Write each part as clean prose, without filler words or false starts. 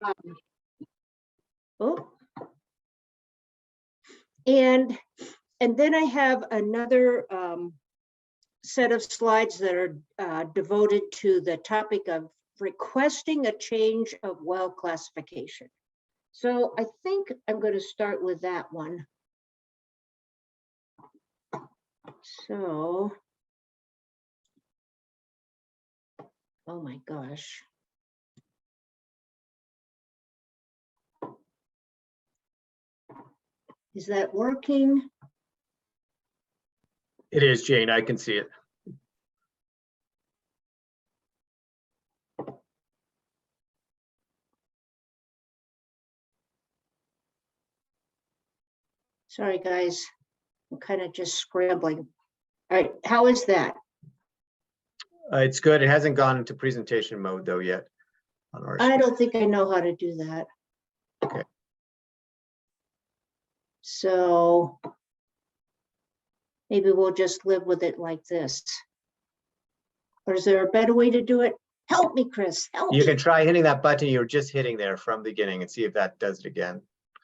Um, oh, and then I have another set of slides that are devoted to the topic of requesting a change of well classification. So I think I'm going to start with that one. So, oh my gosh. Is that working? It is, Jane. I can see it. Sorry, guys. I'm kind of just scrambling. All right, how is that? It's good. It hasn't gone into presentation mode though yet. On our I don't think I know how to do that. Okay. So maybe we'll just live with it like this. Or is there a better way to do it? Help me, Chris. Help me. You can try hitting that button you were just hitting there from the beginning and see if that does it again.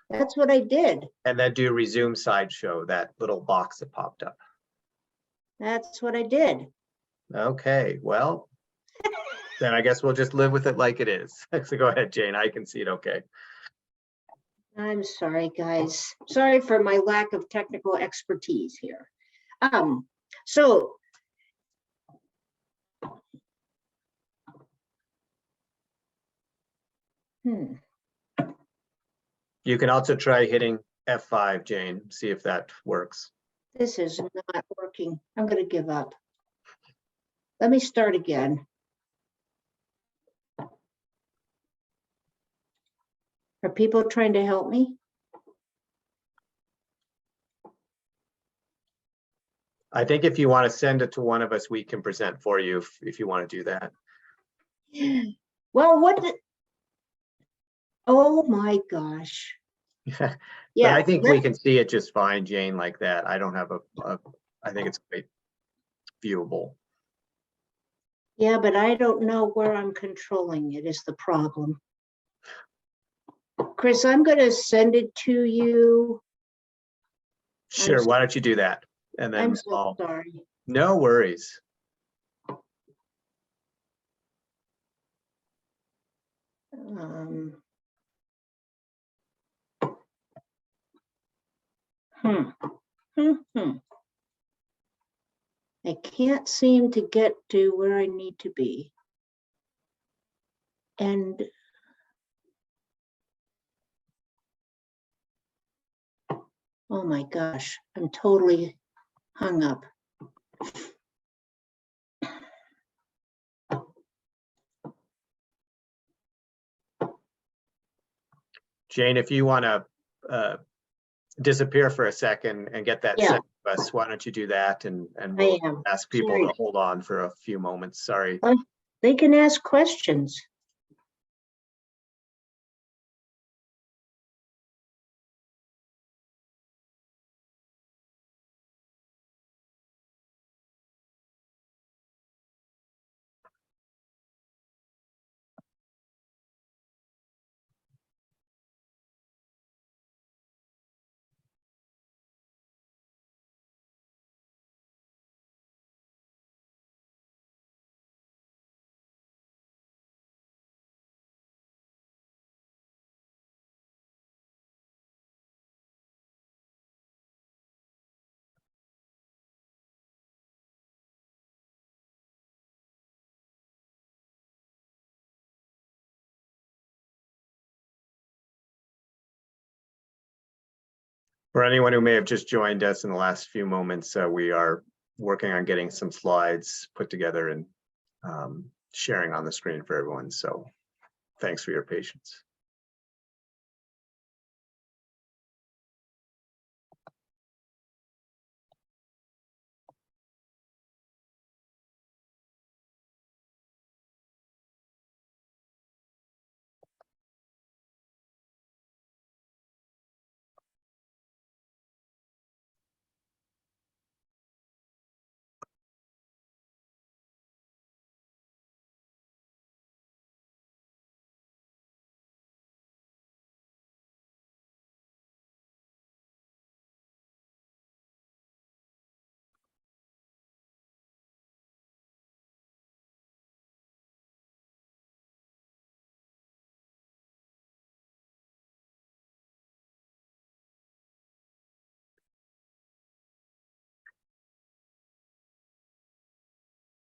That's what I did. And then do resume slideshow, that little box that popped up. That's what I did. Okay, well, then I guess we'll just live with it like it is. So go ahead, Jane. I can see it okay. I'm sorry, guys. Sorry for my lack of technical expertise here. So You can also try hitting F5, Jane, see if that works. this is not working. I'm going to give up. Let me start again. Are people trying to help me? I think if you want to send it to one of us, we can present for you if you want to do that. Well, what did, oh my gosh. Yeah, Yeah, but I think we can see it just fine, Jane, like that. I don't have I think it's quite viewable. yeah, but I don't know where I'm controlling it is the problem. Chris, I'm going to send it to you. Sure, why don't you do that? And then I'm so sorry. No worries. I can't seem to get to where I need to be. And oh my gosh, I'm totally hung up. Jane, if you want to disappear for a second and get that sent to us, why don't you do that, and we'll ask people to hold on for a few moments. Sorry. They can ask questions. For anyone who may have just joined us in the last few moments, we are working on getting some slides put together and sharing on the screen for everyone. So thanks for your patience.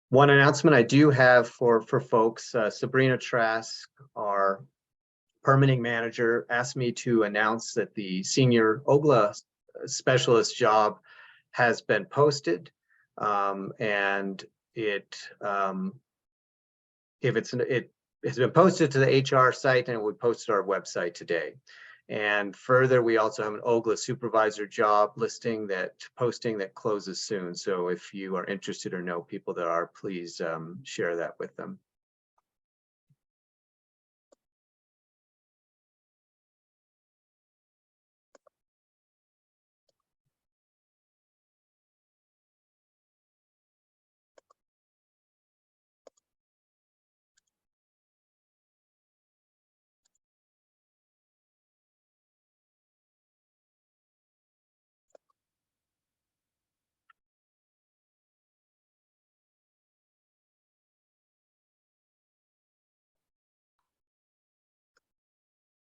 One announcement I do have for folks, Sabrina Trask, our permitting manager, asked me to announce that the senior OGLA specialist job has been posted. And it has been posted to the HR site, and it would post to our website today. And further, we also have an OGLA supervisor job posting that closes soon. So if you are interested or know people that are, please share that with them.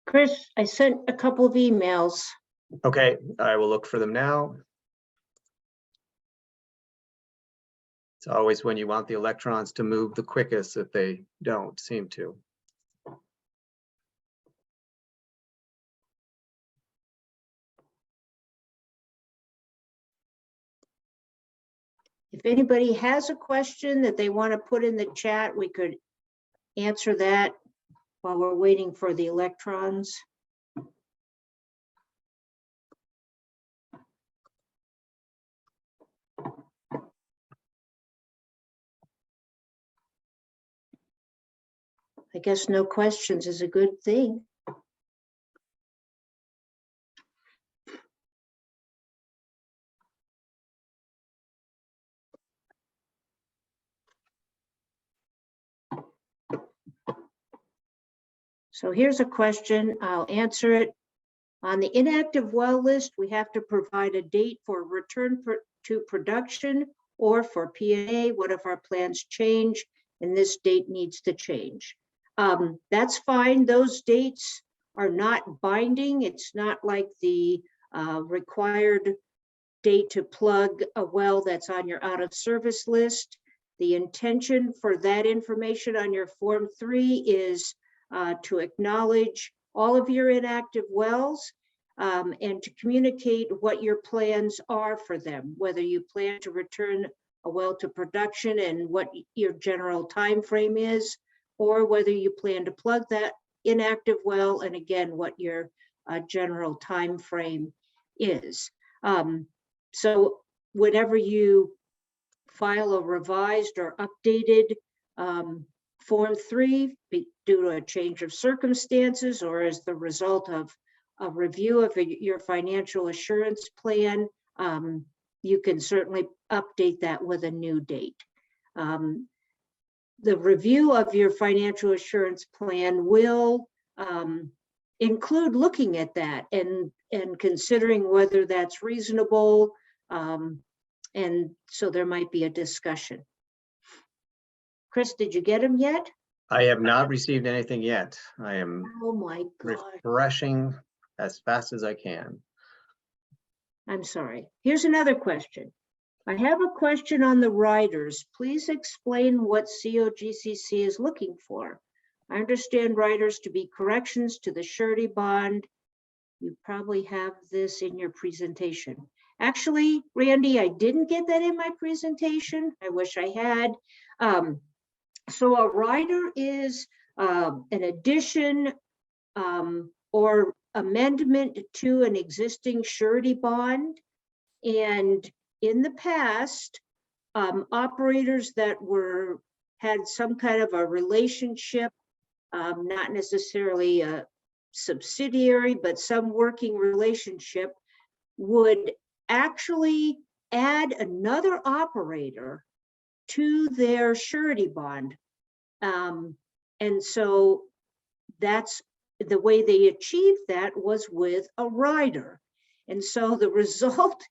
Chris, I sent a couple of emails. Okay, I will look for them now. It's always when you want the electrons to move the quickest that they don't seem to. If anybody has a question that they want to put in the chat, we could answer that while we're waiting for the electrons. I guess no questions is a good thing. So here's a question, I'll answer it. On the inactive well list, we have to provide a date for return to production or for P&A. What if our plans change and this date needs to change? That's fine. Those dates are not binding. It's not like the required date to plug a well that's on your out of service list. The intention for that information on your Form 3 is to acknowledge all of your inactive wells and to communicate what your plans are for them, whether you plan to return a well to production and what your general time frame is, or whether you plan to plug that inactive well, and again, what your general time frame is. So whenever you file a revised or updated Form 3 due to a change of circumstances or as the result of a review of your financial assurance plan, you can certainly update that with a new date. The review of your financial assurance plan will include looking at that and considering whether that's reasonable. And so there might be a discussion. Chris, did you get them yet? I have not received anything yet. I am Oh my God. refreshing as fast as I can. I'm sorry. Here's another question. I have a question on the riders. Please explain what COGCC is looking for. I understand riders to be corrections to the surety bond. You probably have this in your presentation. Actually, Randy, I didn't get that in my presentation. I wish I had. So a rider is an addition or amendment to an existing surety bond. And in the past, operators that had some kind of a relationship, not necessarily a subsidiary, but some working relationship, would actually add another operator to their surety bond. And so that's the way they achieved that, was with a rider. And so the result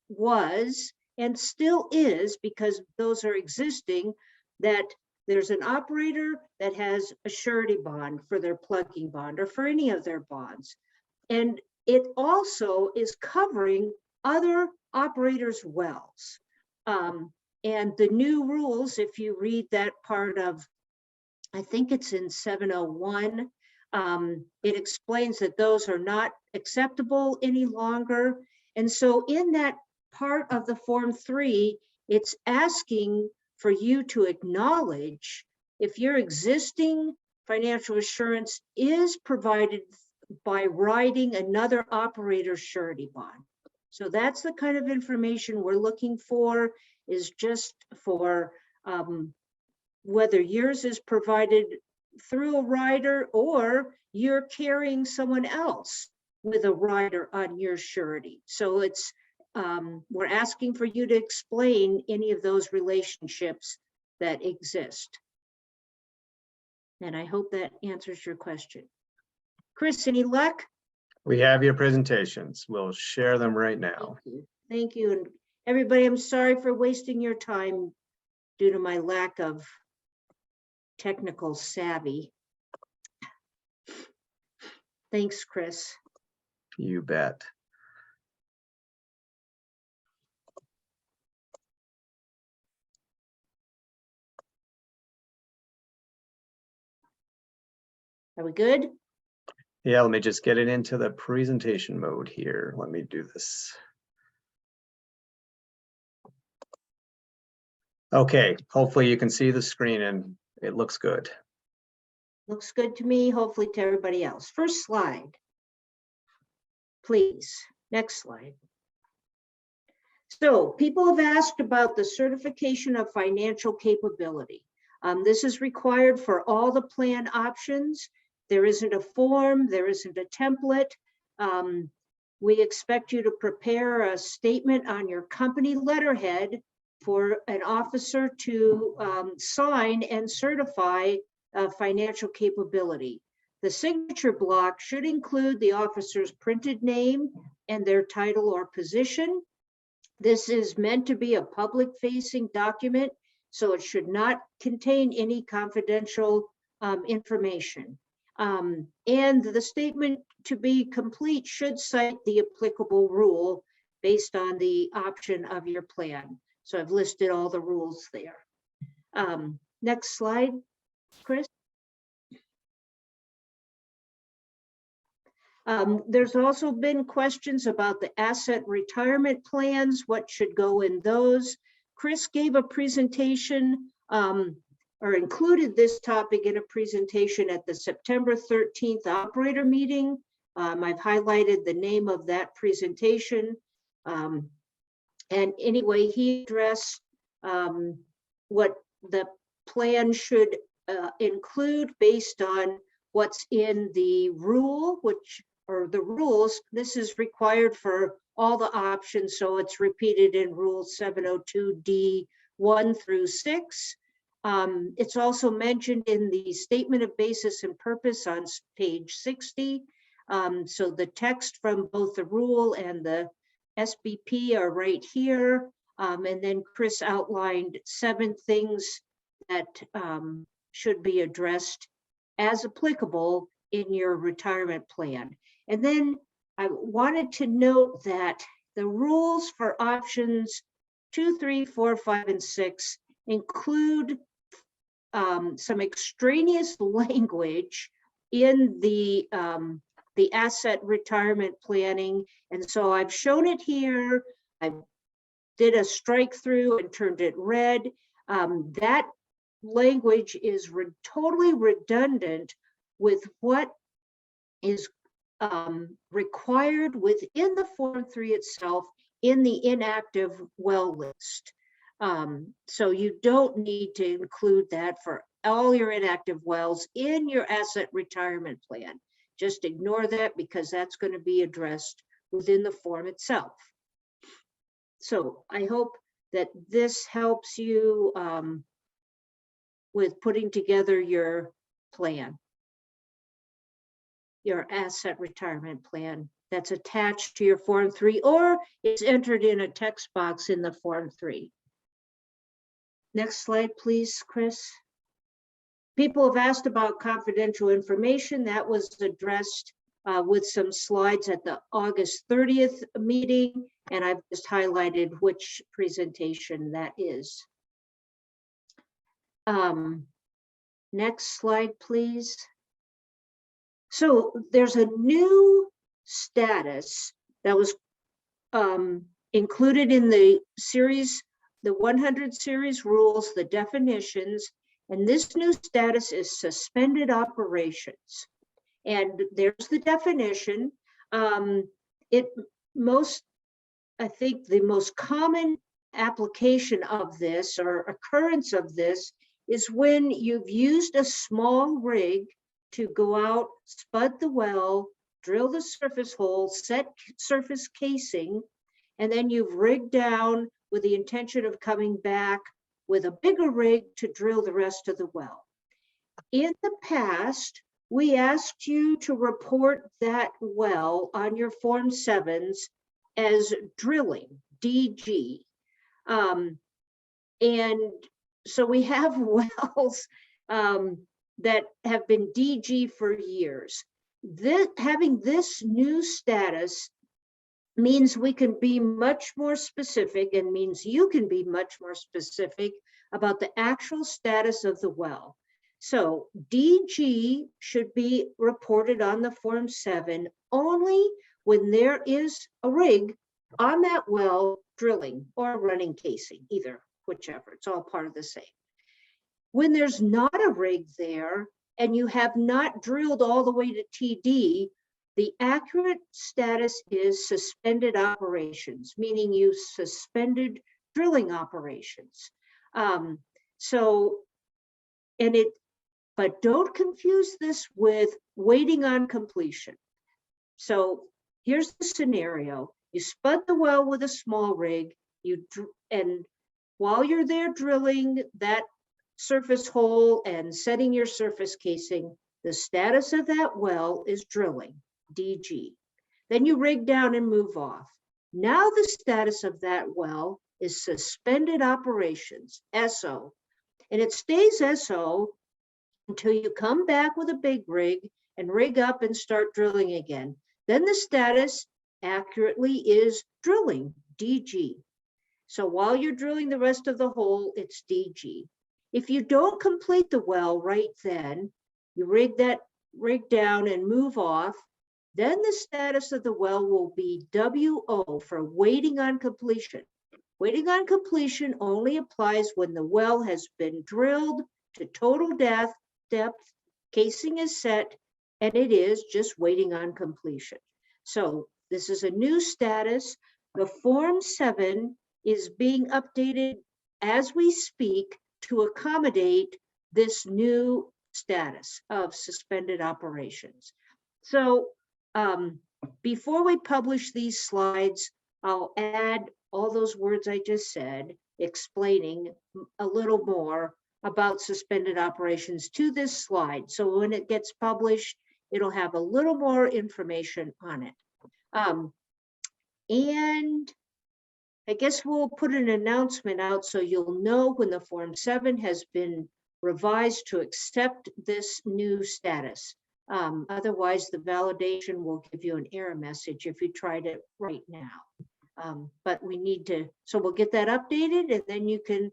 was, and still is, because those are existing, that there's an operator that has a surety bond for their plugging bond or for any of their bonds. And it also is covering other operators' wells. And the new rules, if you read that part of, I think it's in 701, it explains that those are not acceptable any longer. And so in that part of the Form 3, it's asking for you to acknowledge if your existing financial assurance is provided by writing another operator's surety bond. So that's the kind of information we're looking for, is just for whether yours is provided through a rider or you're carrying someone else with a rider on your surety. So it's we're asking for you to explain any of those relationships that exist. And I hope that answers your question. Chris, any luck? We have your presentations. We'll share them right now. Thank you. Thank you. And everybody, I'm sorry for wasting your time due to my lack of technical savvy. Thanks, Chris. You bet. Are we good? Yeah, let me just get it into the presentation mode here. Let me do this. Okay, hopefully you can see the screen and it looks good. Looks good to me, hopefully to everybody else. First slide, please. Next slide. So people have asked about the certification of financial capability. This is required for all the plan options. There isn't a form, there isn't a template. We expect you to prepare a statement on your company letterhead for an officer to sign and certify financial capability. The signature block should include the officer's printed name and their title or position. This is meant to be a public-facing document, so it should not contain any confidential information. And the statement to be complete should cite the applicable rule based on the option of your plan. So I've listed all the rules there. Next slide, Chris. There's also been questions about the asset retirement plans, what should go in those. Chris gave a presentation or included this topic in a presentation at the September 13th operator meeting. I've highlighted the name of that presentation. And anyway, he addressed what the plan should include based on what's in the rule, or the rules. This is required for all the options, so it's repeated in Rule 702D 1 through 6. It's also mentioned in the statement of basis and purpose on page 60. So the text from both the rule and the SBP are right here. And then Chris outlined 7 things that should be addressed as applicable in your retirement plan. And then I wanted to note that the rules for options 2, 3, 4, 5, and 6 include some extraneous language in the asset retirement planning. And so I've shown it here. I did a strike through and turned it red. That language is totally redundant with what is required within the Form 3 itself in the inactive well list. So you don't need to include that for all your inactive wells in your asset retirement plan. Just ignore that because that's going to be addressed within the form itself. So I hope that this helps you with putting together your plan, your asset retirement plan that's attached to your Form 3, or it's entered in a text box in the Form 3. Next slide, please, Chris. People have asked about confidential information. That was addressed with some slides at the August 30th meeting, and I've just highlighted which presentation that is. Next slide, please. So there's a new status that was included in the series, the 100 series rules, the definitions, and this new status is suspended operations. And there's the definition. I think the most common application of this or occurrence of this is when you've used a small rig to go out, spud the well, drill the surface hole, set surface casing, and then you've rigged down with the intention of coming back with a bigger rig to drill the rest of the well. In the past, we asked you to report that well on your Form 7s as drilling, DG. And so we have wells that have been DG for years. Having this new status means we can be much more specific and means you can be much more specific about the actual status of the well. So DG should be reported on the Form 7 only when there is a rig on that well drilling or running casing, either, whichever, it's all part of the same. When there's not a rig there and you have not drilled all the way to TD, the accurate status is suspended operations, meaning you suspended drilling operations. But don't confuse this with waiting on completion. So here's the scenario. You spud the well with a small rig, and while you're there drilling that surface hole and setting your surface casing, the status of that well is drilling, DG. Then you rig down and move off. Now the status of that well is suspended operations, SO. And it stays SO until you come back with a big rig and rig up and start drilling again. Then the status accurately is drilling, DG. So while you're drilling the rest of the hole, it's DG. If you don't complete the well right then, you rig down and move off, then the status of the well will be WO for waiting on completion. Waiting on completion only applies when the well has been drilled to total depth, casing is set, and it is just waiting on completion. So this is a new status. The Form 7 is being updated as we speak to accommodate this new status of suspended operations. So before we publish these slides, I'll add all those words I just said, explaining a little more about suspended operations to this slide. So when it gets published, it'll have a little more information on it. And I guess we'll put an announcement out so you'll know when the Form 7 has been revised to accept this new status. Otherwise, the validation will give you an error message if you tried it right now. But we need to, so we'll get that updated and then you can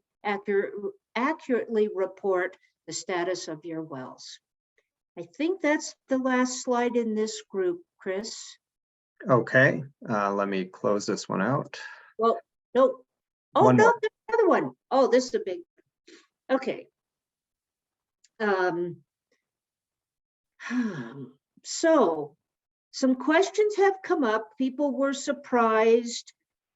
accurately report the status of your wells. I think that's the last slide in this group, Chris. Okay, let me close this one out. Well, no. Oh, One no, more. there's another one. Oh, this is a big, okay. So some questions have come up. People were surprised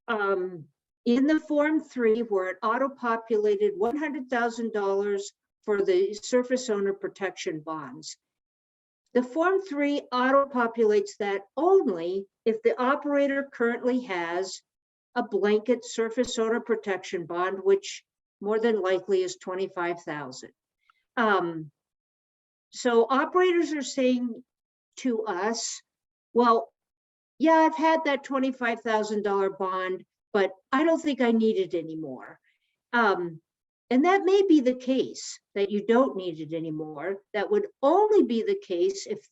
in the Form 3 where it auto-populated $100,000 for the surface owner protection bonds. The Form 3 auto-populates that only if the operator currently has a blanket surface owner protection bond, which more than likely is $25,000. So operators are saying to us, well, yeah, I've had that $25,000 bond, but I don't think I need it anymore. And that may be the case that you don't need it anymore. That would only be the case if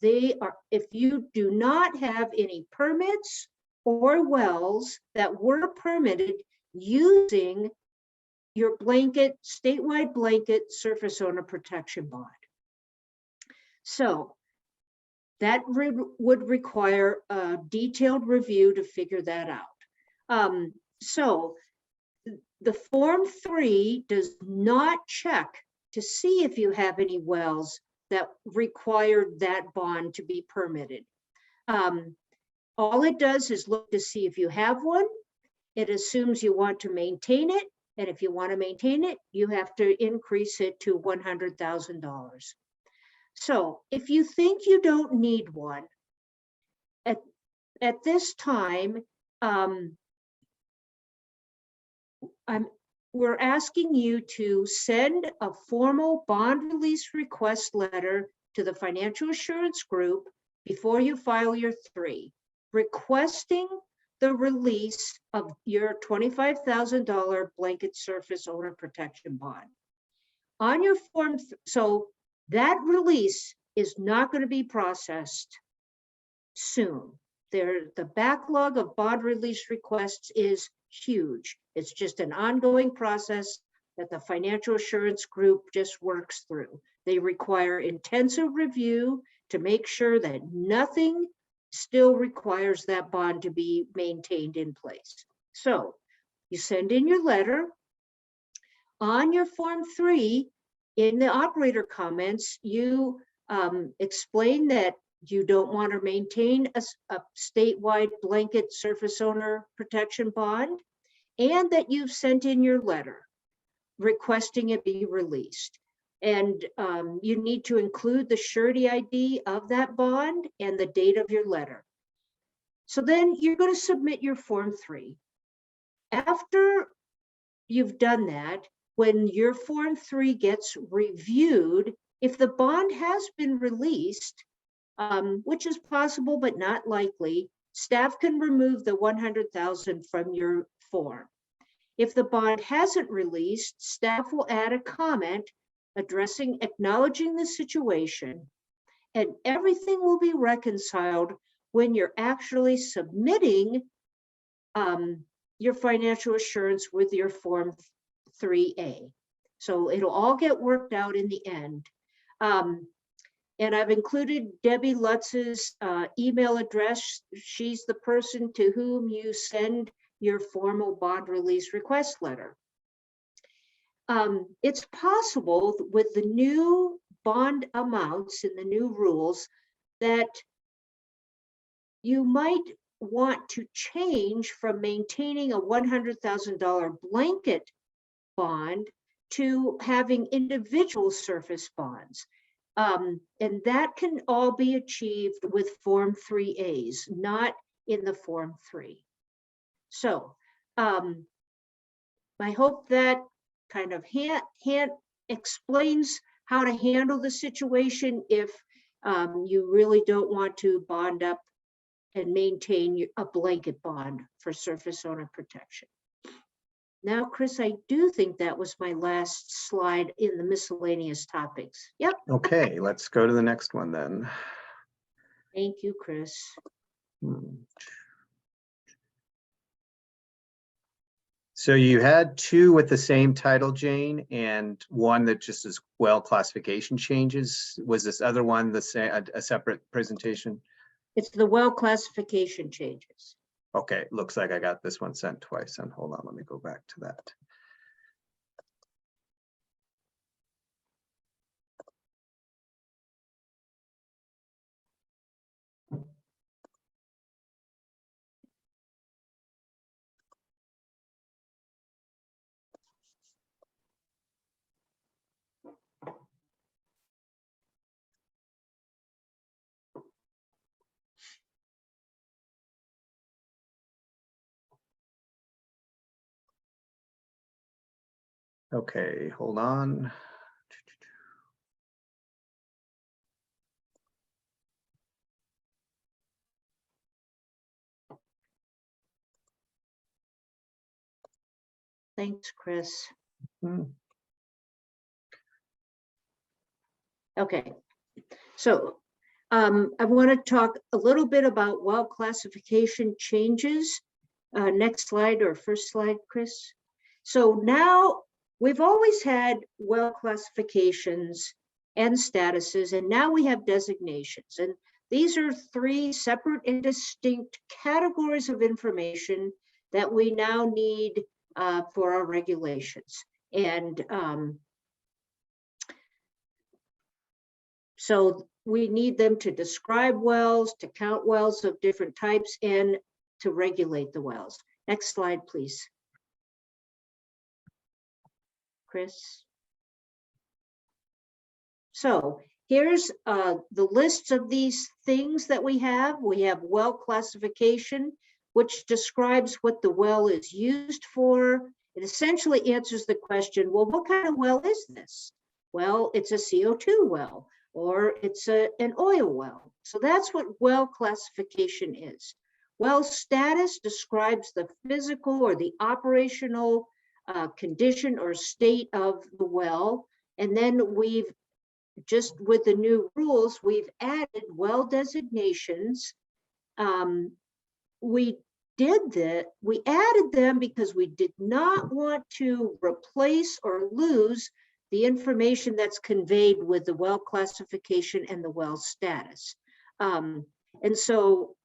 you do not have any permits or wells that were permitted using your statewide blanket surface owner protection bond. So that would require a detailed review to figure that out. So the Form 3 does not check to see if you have any wells that required that bond to be permitted. All it does is look to see if you have one. It assumes you want to maintain it. And if you want to maintain it, you have to increase it to $100,000. So if you think you don't need one, at this time, we're asking you to send a formal bond release request letter to the financial assurance group before you file your 3, requesting the release of your $25,000 blanket surface owner protection bond. On your form, so that release is not going to be processed soon. The backlog of bond release requests is huge. It's just an ongoing process that the financial assurance group just works through. They require intensive review to make sure that nothing still requires that bond to be maintained in place. So you send in your letter. On your Form 3, in the operator comments, you explain that you don't want to maintain a statewide blanket surface owner protection bond, and that you've sent in your letter requesting it be released. And you need to include the surety ID of that bond and the date of your letter. So then you're going to submit your Form 3. After you've done that, when your Form 3 gets reviewed, if the bond has been released, which is possible but not likely, staff can remove the $100,000 from your form. If the bond hasn't released, staff will add a comment acknowledging the situation, and everything will be reconciled when you're actually submitting your financial assurance with your Form 3A. So it'll all get worked out in the end. And I've included Debbie Lutz's email address. She's the person to whom you send your formal bond release request letter. It's possible with the new bond amounts and the new rules that you might want to change from maintaining a $100,000 blanket bond to having individual surface bonds. And that can all be achieved with Form 3As, not in the Form 3. So I hope that kind of explains how to handle the situation if you really don't want to bond up and maintain a blanket bond for surface owner protection. Now, Chris, I do think that was my last slide in the miscellaneous topics. Yep. Okay, let's go to the next one then. Thank you, Chris. So you had 2 with the same title, Jane, and 1 that just is well classification changes. Was this other one the same, a separate presentation? It's the well classification changes. Okay, looks like I got this one sent twice. And hold on, let me go back to that. Okay, hold on. Thanks, Chris. Hmm. Okay, so I want to talk a little bit about well classification changes. Next slide or first slide, Chris. So now we've always had well classifications and statuses, and now we have designations. And these are three separate and distinct categories of information that we now need for our regulations. And so we need them to describe wells, to count wells of different types, and to regulate the wells. Next slide, please. Chris. So here's the lists of these things that we have. We have well classification, which describes what the well is used for. It essentially answers the question, well, what kind of well is this? Well, it's a CO2 well, or it's an oil well. So that's what well classification is. Well status describes the physical or the operational condition or state of the well. And then we've just with the new rules, we've added well designations. We added them because we did not want to replace or lose the information that's conveyed with the well classification and the well status. And so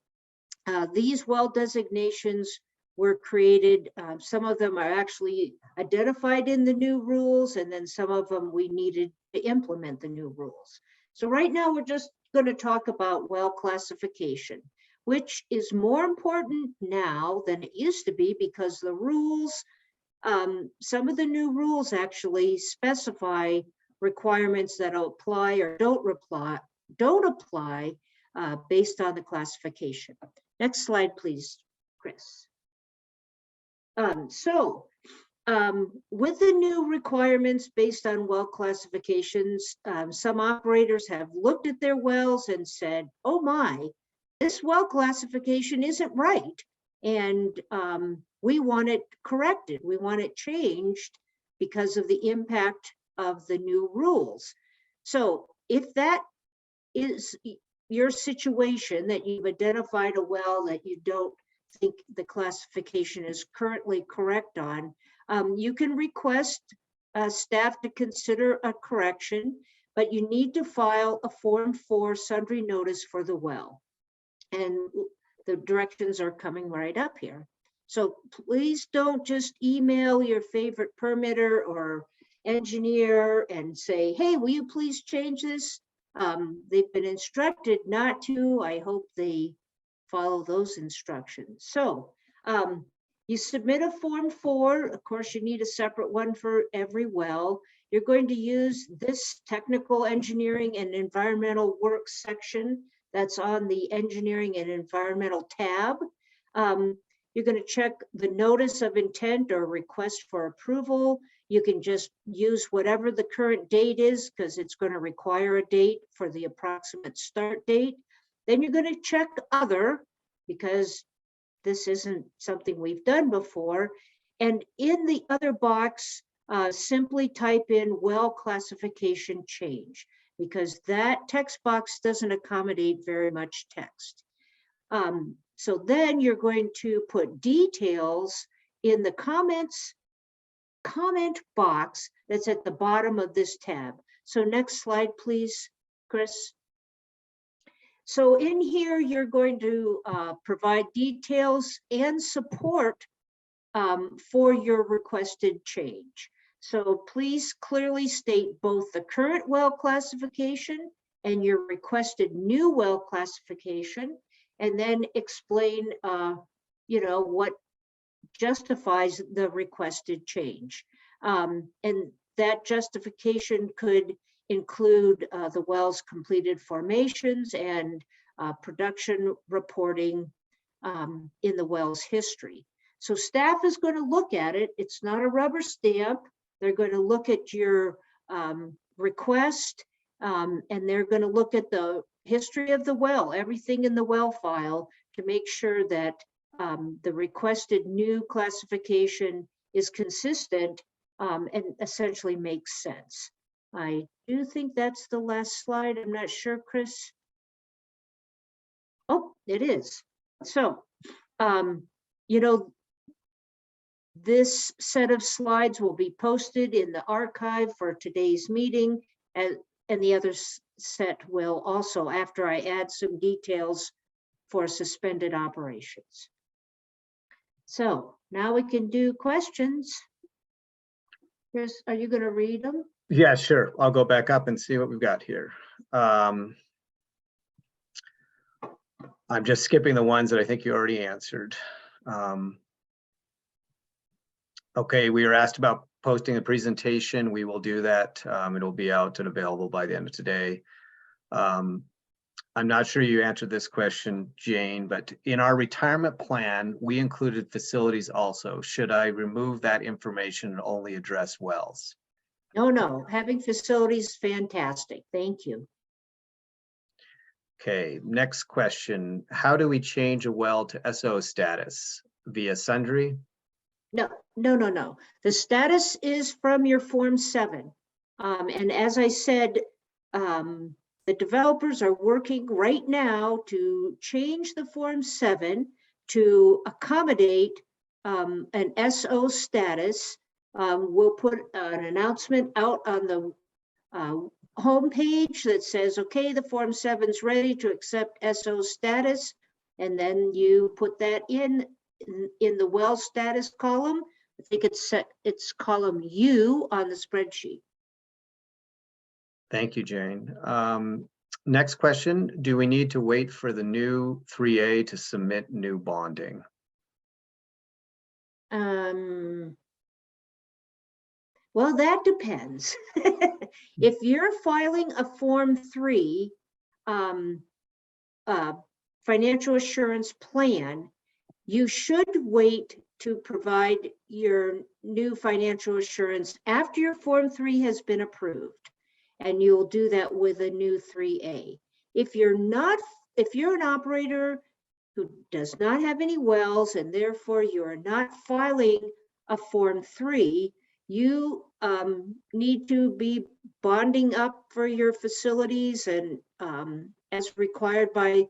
these well designations were created. Some of them are actually identified in the new rules, and then some of them we needed to implement the new rules. So right now we're just going to talk about well classification, which is more important now than it used to be because the rules, some of the new rules actually specify requirements that apply or don't apply based on the classification. Next slide, please, Chris. With the new requirements based on well classifications, some operators have looked at their wells and said, oh my, this well classification isn't right. And we want it corrected. We want it changed because of the impact of the new rules. So if that is your situation, that you've identified a well that you don't think the classification is currently correct on, you can request staff to consider a correction, but you need to file a Form 4 sundry notice for the well. And the directions are coming right up here. So please don't just email your favorite permitter or engineer and say, hey, will you please change this? They've been instructed not to. I hope they follow those instructions. So you submit a Form 4. Of course, you need a separate one for every well. You're going to use this technical engineering and environmental work section that's on the engineering and environmental tab. You're going to check the notice of intent or request for approval. You can just use whatever the current date is because it's going to require a date for the approximate start date. Then you're going to check other because this isn't something we've done before. And in the other box, simply type in well classification change because that text box doesn't accommodate very much text. So then you're going to put details in the comment box that's at the bottom of this tab. So next slide, please, Chris. So in here, you're going to provide details and support for your requested change. So please clearly state both the current well classification and your requested new well classification, and then explain, what justifies the requested change. And that justification could include the well's completed formations and production reporting in the well's history. So staff is going to look at it. It's not a rubber stamp. They're going to look at your request and they're going to look at the history of the well, everything in the well file to make sure that the requested new classification is consistent and essentially makes sense. I do think that's the last slide. I'm not sure, Chris. Oh, it is. So, This set of slides will be posted in the archive for today's meeting, and the other set will also, after I add some details for suspended operations. So now we can do questions. Chris, are you going to read them? Yeah, sure. I'll go back up and see what we've got here. I'm just skipping the ones that I think you already answered. Okay, we were asked about posting a presentation. We will do that. It'll be out and available by the end of today. I'm not sure you answered this question, Jane, but in our retirement plan, we included facilities also. Should I remove that information and only address wells? No, having facilities is fantastic. Thank you. Okay, next question. How do we change a well to SO status? Via sundry? No. The status is from your Form 7. And as I said, the developers are working right now to change the Form 7 to accommodate an SO status. We'll put an announcement out on the homepage that says, okay, the Form 7's ready to accept SO status. And then you put that in the well status column. I think it's column U on the spreadsheet. Thank you, Jane. Next question, do we need to wait for the new 3A to submit new bonding? Well, that depends. If you're filing a Form 3 financial assurance plan, you should wait to provide your new financial assurance after your Form 3 has been approved. And you'll do that with a new 3A. If you're an operator who does not have any wells and therefore you are not filing a Form 3, you need to be bonding up for your facilities and as required by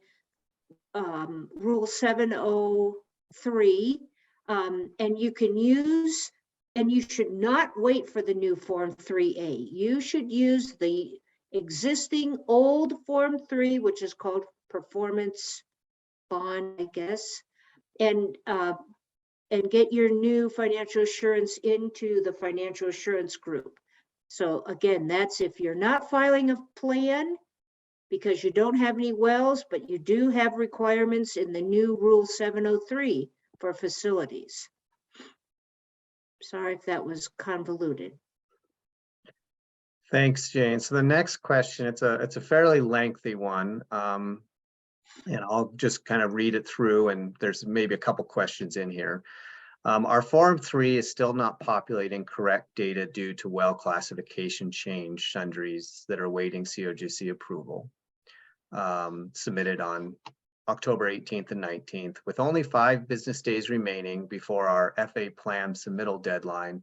Rule 703, and you can use, and you should not wait for the new Form 3A. You should use the existing old Form 3, which is called performance bond, I guess, and get your new financial assurance into the financial assurance group. So again, that's if you're not filing a plan because you don't have any wells, but you do have requirements in the new Rule 703 for facilities. Sorry if that was convoluted. Thanks, Jane. So the next question, it's a fairly lengthy one. And I'll just kind of read it through, and there's maybe a couple questions in here. Our Form 3 is still not populating correct data due to well classification change sundries that are awaiting COGCC approval. Submitted on October 18th and 19th. With only 5 business days remaining before our FA plan submittal deadline,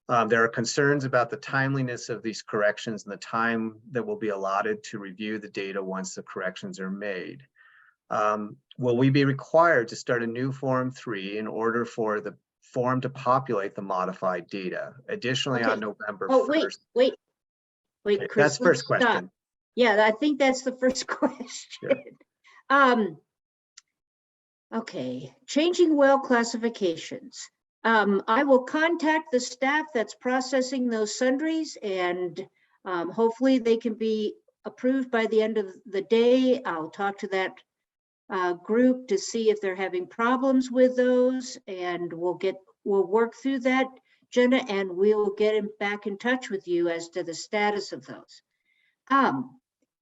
there are concerns about the timeliness of these corrections and the time that will be allotted to review the data once the corrections are made. Will we be required to start a new Form 3 in order for the form to populate the modified data? Additionally, Okay. on November 1st. Wait, Okay, Chris, that's first question. stop. Yeah, I think that's the first question. Sure. Okay, changing well classifications. I will contact the staff that's processing those sundries, and hopefully they can be approved by the end of the day. I'll talk to that group to see if they're having problems with those, and we'll work through that, Jenna, and we'll get back in touch with you as to the status of those.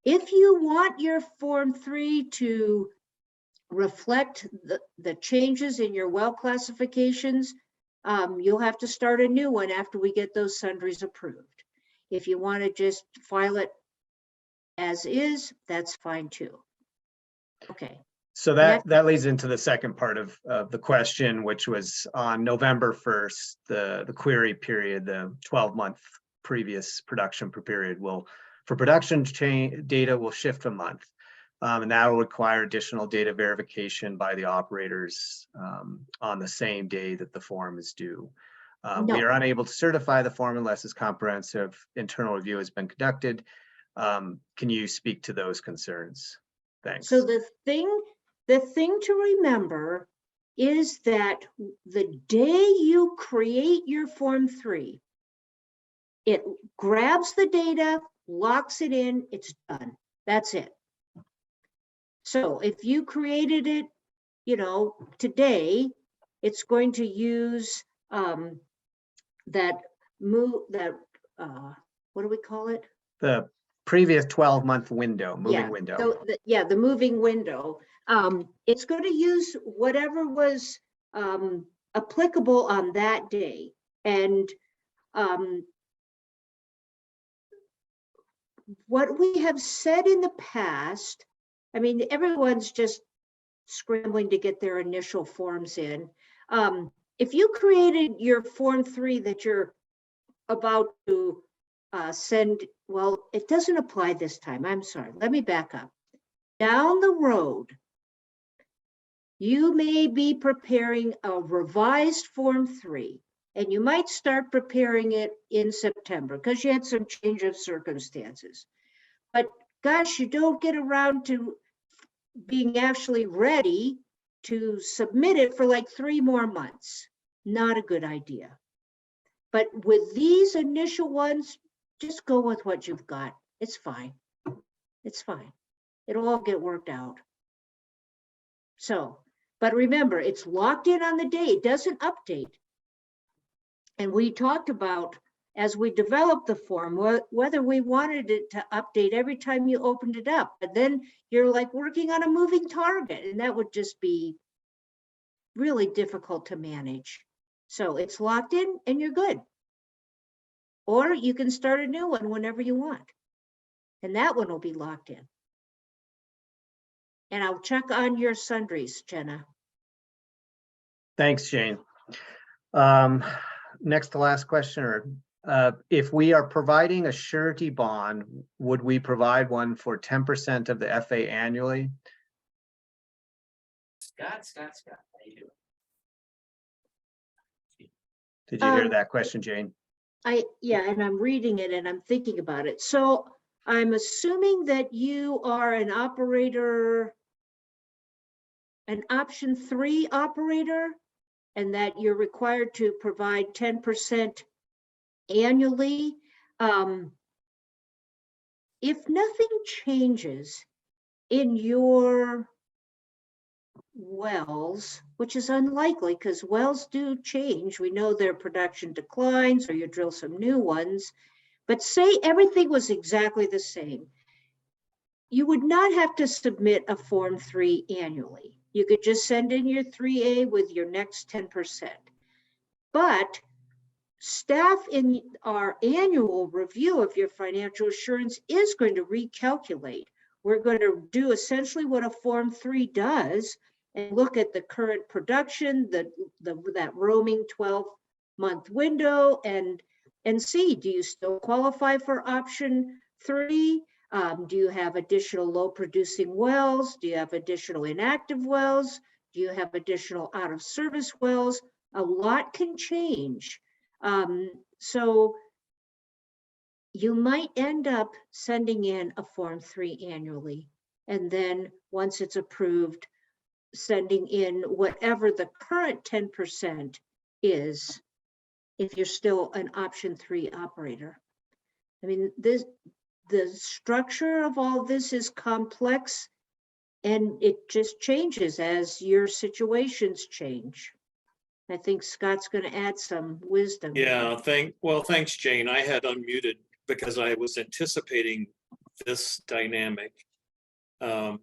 If you want your Form 3 to reflect the changes in your well classifications, you'll have to start a new one after we get those sundries approved. If you want to just file it as is, that's fine too. Okay. So that leads into the second part of the question, which was on November 1st, the query period, the 12-month previous production per period will, for production change data will shift a month. And that will require additional data verification by the operators on the same day that the form is due. We No. are unable to certify the form unless its comprehensive internal review has been conducted. Can you speak to those concerns? Thanks. So the thing to remember is that the day you create your Form 3, it grabs the data, locks it in, it's done. That's it. So if you created it, today, it's going to use what do we call it? The previous 12-month window, moving window. So the moving window. It's going to use whatever was applicable on that day. And what we have said in the past, I mean, everyone's just scrambling to get their initial forms in. If you created your Form 3 that you're about to send, well, it doesn't apply this time. I'm sorry. Let me back up. Down the road, you may be preparing a revised Form 3, and you might start preparing it in September because you had some change of circumstances. But gosh, you don't get around to being actually ready to submit it for like 3 more months. Not a good idea. But with these initial ones, just go with what you've got. It's fine. It's fine. It'll all get worked out. So, but remember, it's locked in on the day. It doesn't update. And we talked about, as we developed the form, whether we wanted it to update every time you opened it up. But then you're like working on a moving target, and that would just be really difficult to manage. So it's locked in and you're good. Or you can start a new one whenever you want. And that one will be locked in. And I'll check on your sundries, Jenna. Thanks, Jane. Next to last question. If we are providing a surety bond, would we provide one for 10% of the FA annually? Scott, how you doing? Did you hear that question, Jane? Yeah, and I'm reading it and I'm thinking about it. So I'm assuming that you are an operator, an option 3 operator, and that you're required to provide 10% annually. If nothing changes in your wells, which is unlikely because wells do change. We know their production declines or you drill some new ones, but say everything was exactly the same. You would not have to submit a Form 3 annually. You could just send in your 3A with your next 10%. But staff in our annual review of your financial assurance is going to recalculate. We're going to do essentially what a Form 3 does and look at the current production, that roaming 12-month window, and see, do you still qualify for option 3? Do you have additional low producing wells? Do you have additional inactive wells? Do you have additional out of service wells? A lot can change. So you might end up sending in a Form 3 annually, and then once it's approved, sending in whatever the current 10% is if you're still an option 3 operator. I mean, the structure of all this is complex, and it just changes as your situations change. I think Scott's going to add some wisdom. Yeah, thanks, Jane. I had unmuted because I was anticipating this dynamic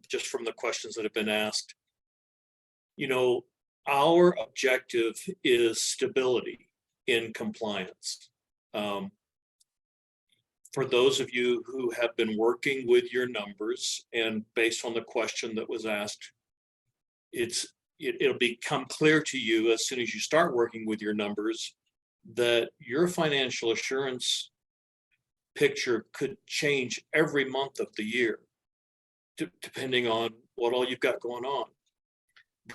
just from the questions that have been asked. You know, our objective is stability in compliance. For those of you who have been working with your numbers, and based on the question that was asked, it'll become clear to you as soon as you start working with your numbers that your financial assurance picture could change every month of the year. depending on what all you've got going on.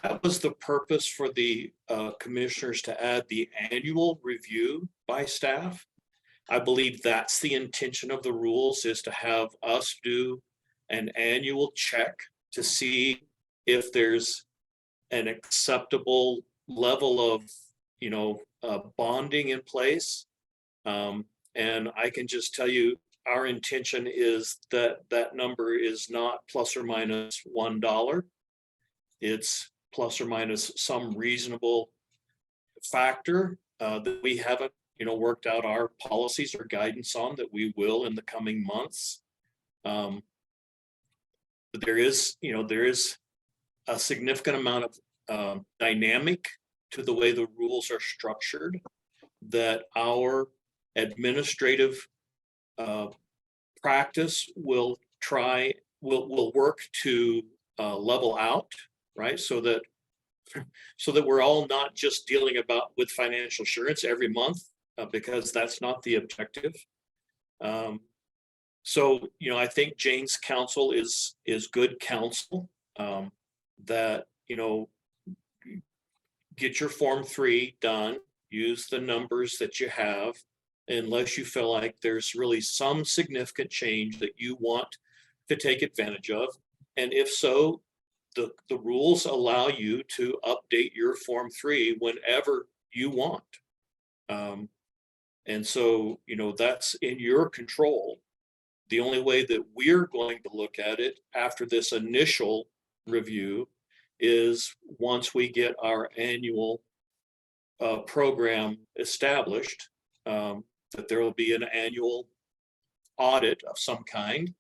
That was the purpose for the commissioners to add the annual review by staff. I believe that's the intention of the rules, is to have us do an annual check to see if there's an acceptable level of, bonding in place. And I can just tell you, our intention is that that number is not plus or minus $1. It's plus or minus some reasonable factor that we haven't, worked out our policies or guidance on, that we will in the coming months. But there is a significant amount of dynamic to the way the rules are structured that our administrative practice will work to level out, right? So that we're all not just dealing with financial assurance every month, because that's not the objective. So, I think Jane's counsel is good counsel, that, get your Form 3 done, use the numbers that you have, unless you feel like there's really some significant change that you want to take advantage of. And if so, the rules allow you to update your Form 3 whenever you want. And so, that's in your control. The only way that we're going to look at it after this initial review is once we get our annual program established, that there will be an annual audit of some kind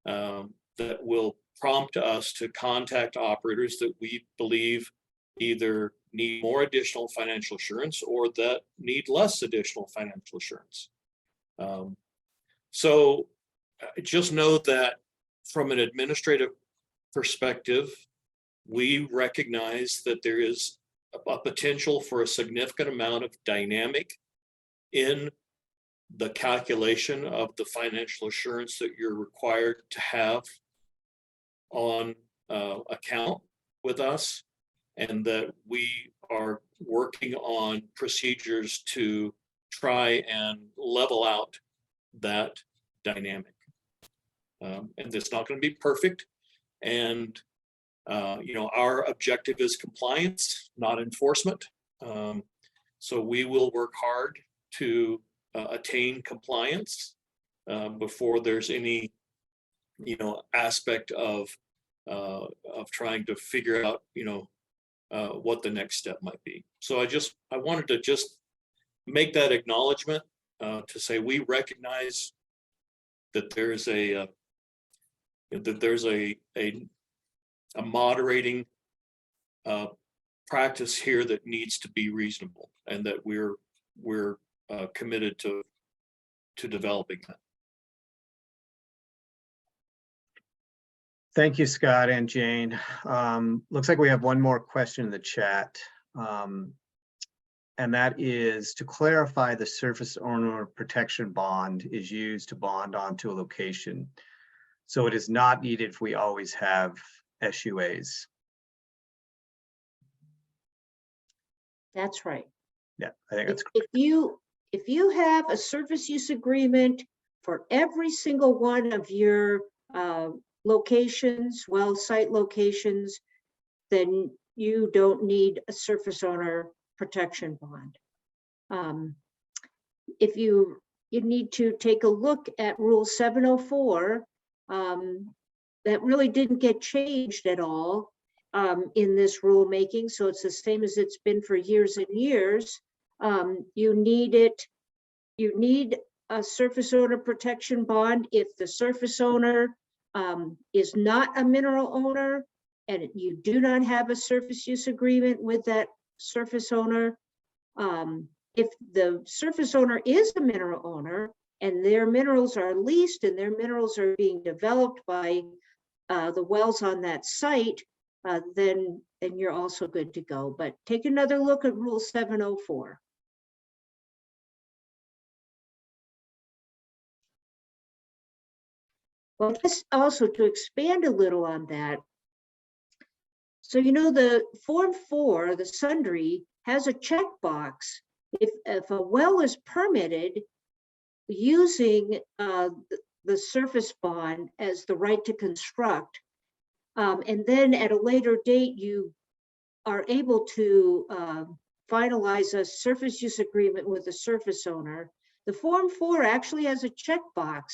that will prompt us to contact operators that we believe either need more additional financial assurance or that need less additional financial assurance. So just know that from an administrative perspective, we recognize that there is a potential for a significant amount of dynamic in the calculation of the financial assurance that you're required to have on account with us, and that we are working on procedures to try and level out that dynamic. And it's not going to be perfect. And, our objective is compliance, not enforcement. So we will work hard to attain compliance before there's any, aspect of trying to figure out, what the next step might be. So I wanted to just make that acknowledgement to say we recognize that there's a moderating practice here that needs to be reasonable, and that we're committed to developing that. Thank you, Scott and Jane. Looks like we have one more question in the chat. And that is to clarify, the surface owner protection bond is used to bond onto a location. So it is not needed if we always have SUAs. That's right. Yeah, I think that's If you have a surface use agreement for every single one of your locations, well site locations, then you don't need a surface owner protection bond. If you need to take a look at Rule 704, that really didn't get changed at all in this rulemaking, so it's the same as it's been for years and years. You need a surface owner protection bond if the surface owner is not a mineral owner and you do not have a surface use agreement with that surface owner. If the surface owner is a mineral owner and their minerals are leased and their minerals are being developed by the wells on that site, then you're also good to go. But take another look at Rule 704. Well, just also to expand a little on that. So, the Form 4, the sundry, has a checkbox. If a well is permitted using the surface bond as the right to construct, and then at a later date, you are able to finalize a surface use agreement with the surface owner, the Form 4 actually has a checkbox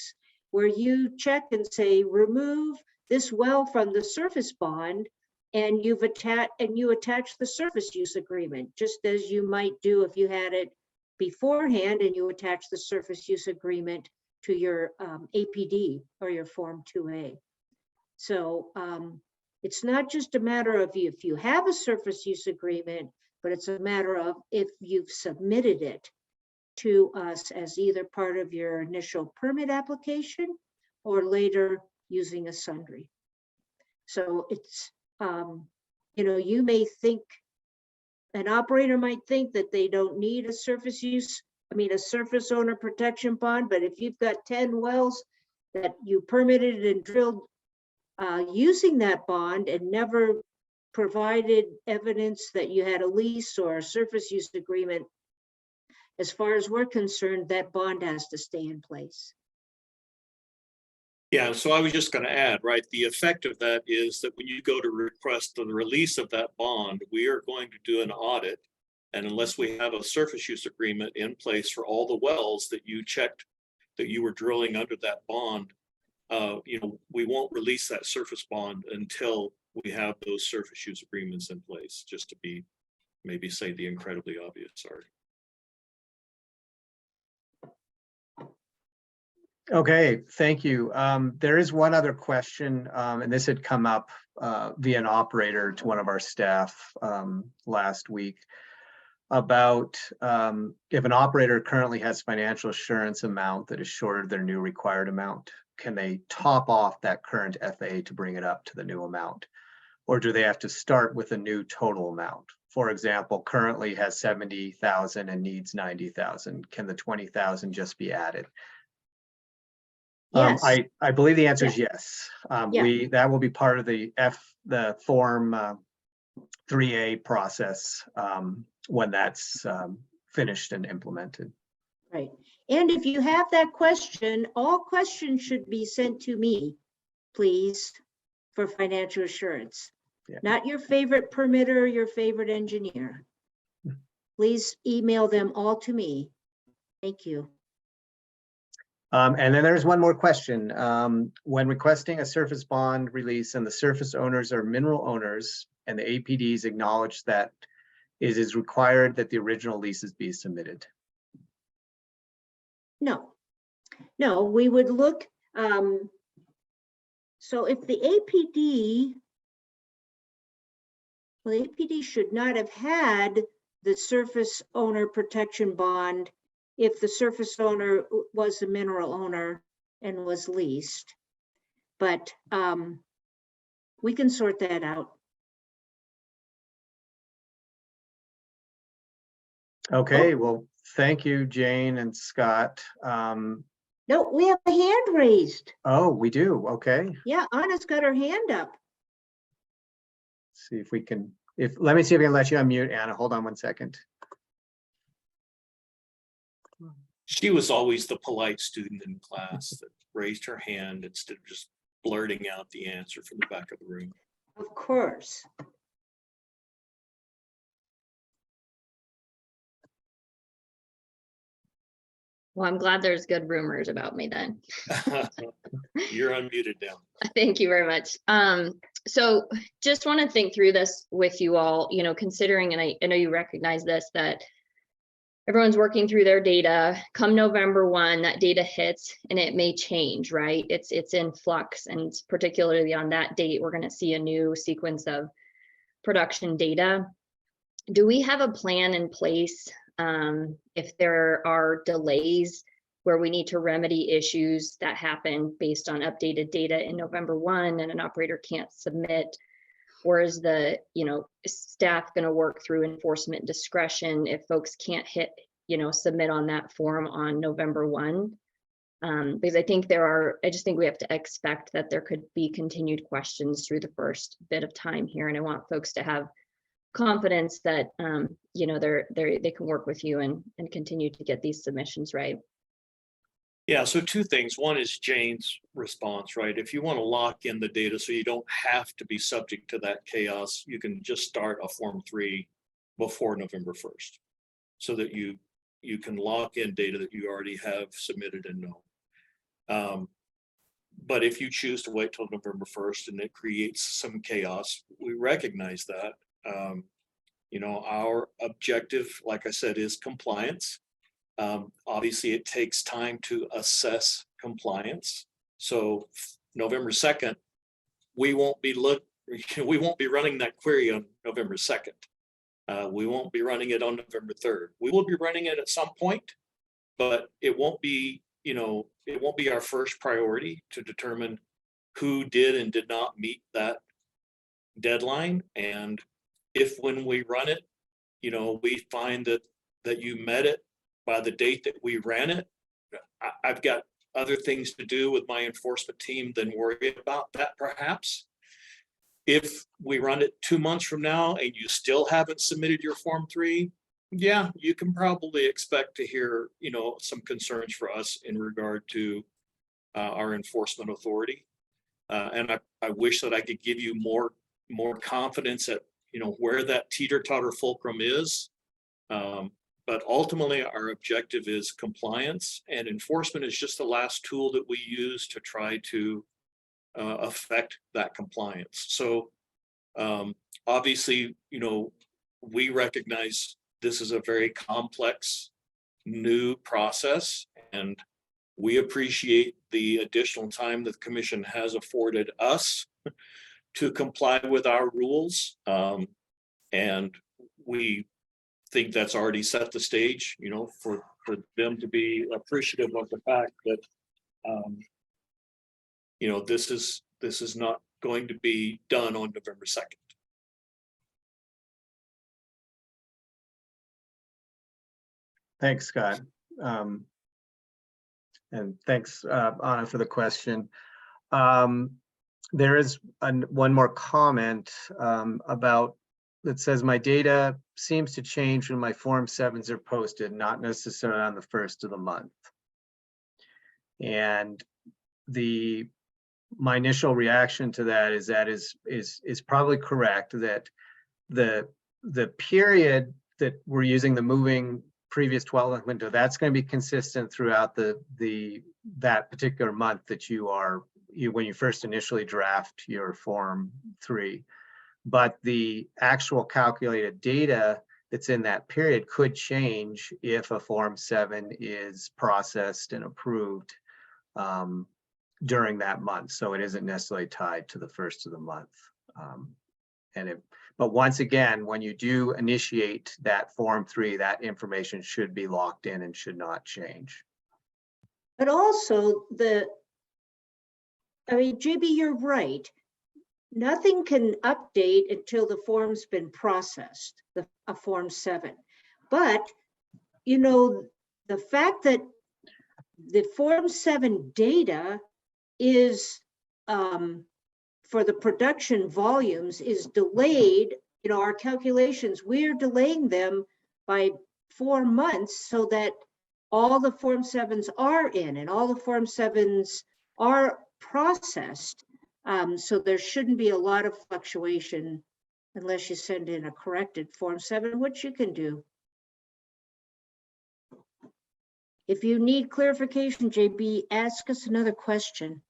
where you check and say, remove this well from the surface bond, and you attach the surface use agreement, just as you might do if you had it beforehand and you attach the surface use agreement to your APD or your Form 2A. So it's not just a matter of if you have a surface use agreement, but it's a matter of if you've submitted it to us as either part of your initial permit application or later using a sundry. So it's, you may think, an operator might think that they don't need a surface owner protection bond, but if you've got 10 wells that you permitted and drilled using that bond and never provided evidence that you had a lease or a surface use agreement, as far as we're concerned, that bond has to stay in place. Yeah, so I was just going to add, right, the effect of that is that when you go to request the release of that bond, we are going to do an audit. And unless we have a surface use agreement in place for all the wells that you checked that you were drilling under that bond, we won't release that surface bond until we have those surface use agreements in place, just to be, maybe say the incredibly obvious, sorry. Okay, thank you. There is one other question, and this had come up via an operator to one of our staff last week about if an operator currently has financial assurance amount that is short of their new required amount, can they top off that current FA to bring it up to the new amount? Or do they have to start with a new total amount? For example, currently has 70,000 and needs 90,000. Can the 20,000 just be added? Yes. I believe the answer is yes. Yeah. That will be part of the Form 3A process when that's finished and implemented. Right. And if you have that question, all questions should be sent to me, please, for financial assurance. Yeah. Not your favorite permitter or your favorite engineer. Please email them all to me. Thank you. And then there's one more question. When requesting a surface bond release and the surface owners are mineral owners and the APDs acknowledge that it is required that the original leases be submitted. No, we would look. So if the APD, well, the APD should not have had the surface owner protection bond if the surface owner was the mineral owner and was leased. But we can sort that out. Okay, well, thank you, Jane and Scott. No, we have a hand raised. Oh, we do. Okay. Yeah, Anna's got her hand up. See if we can, let me see if I can let you unmute, Anna. Hold on one second. She was always the polite student in class that raised her hand instead of just blurting out the answer from the back of the room. Of course. Well, I'm glad there's good rumors about me then. You're unmuted now. Thank you very much. So just want to think through this with you all, considering, and I know you recognize this, that everyone's working through their data. Come November 1, that data hits and it may change, right? It's in flux, and particularly on that date, we're going to see a new sequence of production data. Do we have a plan in place if there are delays where we need to remedy issues that happen based on updated data in November 1 and an operator can't submit? Or is the staff going to work through enforcement discretion if folks can't submit on that form on November 1? Because I just think we have to expect that there could be continued questions through the first bit of time here. And I want folks to have confidence that, you know, they can work with you and continue to get these submissions right. Yeah, so two things. One is Jane's response, right? If you want to lock in the data so you don't have to be subject to that chaos, you can just start a Form 3 before November 1st so that you can lock in data that you already have submitted and know. But if you choose to wait till November 1st and it creates some chaos, we recognize that. You know, our objective, like I said, is compliance. Obviously, it takes time to assess compliance. So November 2nd, we won't be running that query on November 2nd. We won't be running it on November 3rd. We will be running it at some point, but it won't be, you know, it won't be our first priority to determine who did and did not meet that deadline. And if when we run it, you know, we find that you met it by the date that we ran it, I've got other things to do with my enforcement team than worry about that perhaps. If we run it 2 months from now and you still haven't submitted your Form 3, yeah, you can probably expect to hear, you know, some concerns for us in regard to our enforcement authority. And I wish that I could give you more confidence at, you know, where that teeter-totter fulcrum is. But ultimately, our objective is compliance, and enforcement is just the last tool that we use to try to affect that compliance. So obviously, you know, we recognize this is a very complex new process, and we appreciate the additional time that the commission has afforded us to comply with our rules. And we think that's already set the stage, you know, for them to be appreciative of the fact that, you know, this is not going to be done on November 2nd. Thanks, Scott. And thanks, Anna, for the question. There is one more comment about that says my data seems to change when my Form 7s are posted, not necessarily on the 1st of the month. And my initial reaction to that is probably correct, that the period that we're using, the moving previous 12-month window, that's going to be consistent throughout that particular month that when you first initially draft your Form 3. But the actual calculated data that's in that period could change if a Form 7 is processed and approved during that month. So it isn't necessarily tied to the 1st of the month. But once again, when you do initiate that Form 3, that information should be locked in and should not change. But also JB, you're right. Nothing can update until the form's been processed, a Form 7. But, you know, the fact that the Form 7 data is, for the production volumes, is delayed, you know, our calculations, we're delaying them by 4 months so that all the Form 7s are in and all the Form 7s are processed. So there shouldn't be a lot of fluctuation unless you send in a corrected Form 7, which you can do. If you need clarification, JB, ask us another question.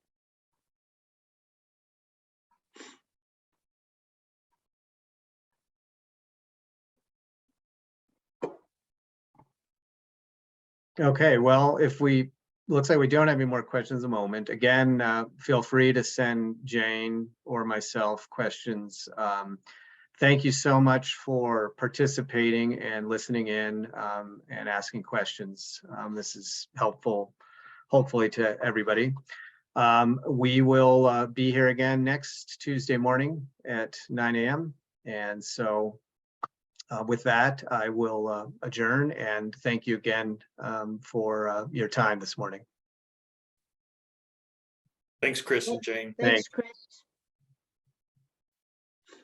Okay, well, looks like we don't have any more questions at the moment. Again, feel free to send Jane or myself questions. Thank you so much for participating and listening in and asking questions. This is helpful, hopefully, to everybody. We will be here again next Tuesday morning at 9 a.m. And so with that, I will adjourn and thank you again for your time this morning. Thanks, Chris and Jane. Thanks, Chris.